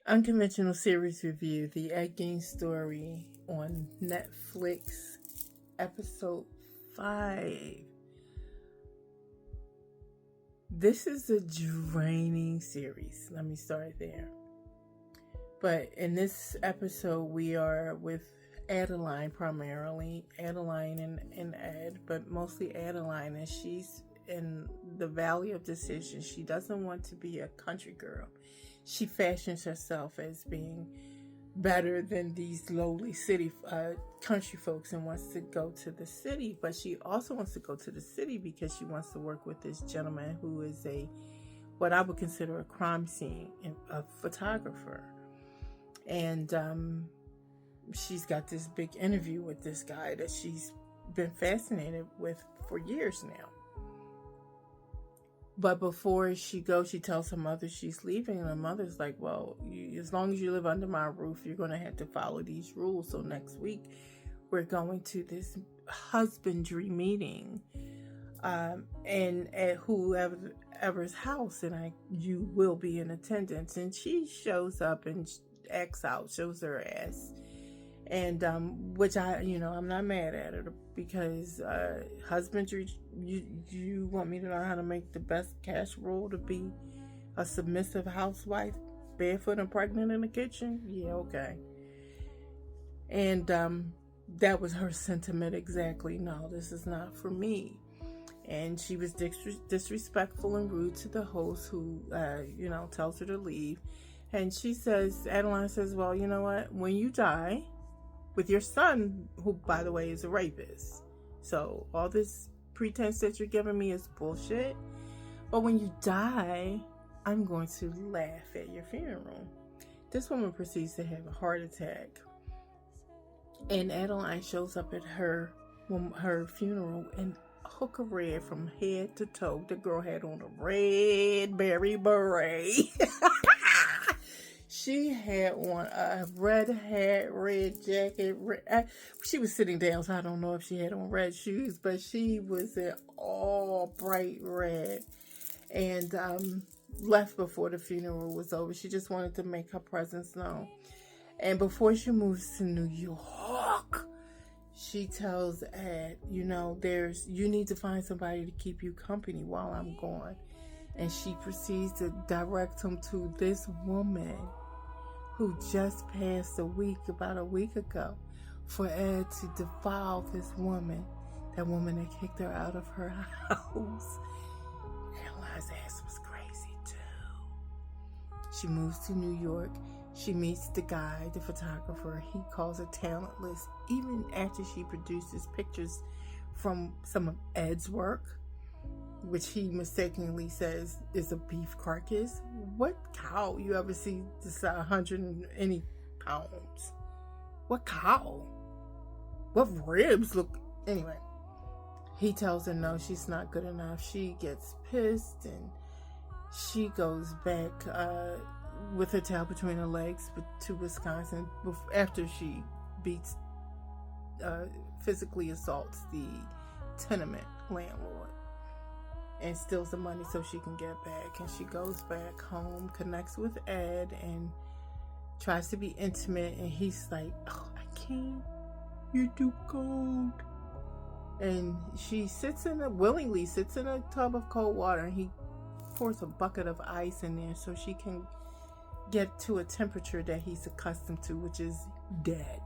Unconventional series review: The Gein story on Netflix, episode 5. This is a draining series. Let me start there. But in this episode, we are with Adeline primarily. Adeline and Ed, but mostly Adeline, and she's in the valley of decision. She doesn't want to be a country girl. She fashions herself as being better than these lowly city country folks and wants to go to the city. But she also wants to go to the city because she wants to work with this gentleman who is what I would consider a crime scene, a photographer. And she's got this big interview with this guy that she's been fascinated with for years now. But before she goes, she tells her mother she's leaving, and her mother's like, well, as long as you live under my roof, you're going to have to follow these rules. So next week, we're going to this husbandry meeting and at whoever's house, and you will be in attendance. And she shows up and acts out, shows her ass. And which I'm not mad at her, because husbandry, you want me to learn how to make the best casserole to be a submissive housewife, barefoot and pregnant in the kitchen? Yeah, okay. And that was her sentiment exactly. No, this is not for me. And she was disrespectful and rude to the host, who tells her to leave. And Adeline says, well, you know what, when you die, with your son, who, by the way, is a rapist. So all this pretense that you're giving me is bullshit. But when you die, I'm going to laugh at your funeral. This woman proceeds to have a heart attack. And Adeline shows up at her funeral in a hook of red from head to toe. The girl had on a red berry beret. She had on a red hat, red jacket. She was sitting down, so I don't know if she had on red shoes, but she was in all bright red, and left before the funeral was over. She just wanted to make her presence known. And before she moves to New York, she tells Ed, you need to find somebody to keep you company while I'm gone. And she proceeds to direct him to this woman who just passed about a week ago, for Ed to defile this woman, that woman that kicked her out of her house. Adeline's ass was crazy too. She moves to New York. She meets the guy, the photographer. He calls her talentless, even after she produces pictures from some of Ed's work, which he mistakenly says is a beef carcass. What cow you ever see this 100 and any pounds? What cow? What ribs look? Anyway, he tells her no, she's not good enough. She gets pissed and she goes back with her tail between her legs to Wisconsin after she physically assaults the tenement landlord and steals the money so she can get back. And she goes back home, connects with Ed, and tries to be intimate. And he's like, oh, I can't. You're too cold. And she willingly sits in a tub of cold water, and he pours a bucket of ice in there so she can get to a temperature that he's accustomed to, which is dead.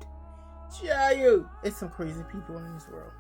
It's some crazy people in this world.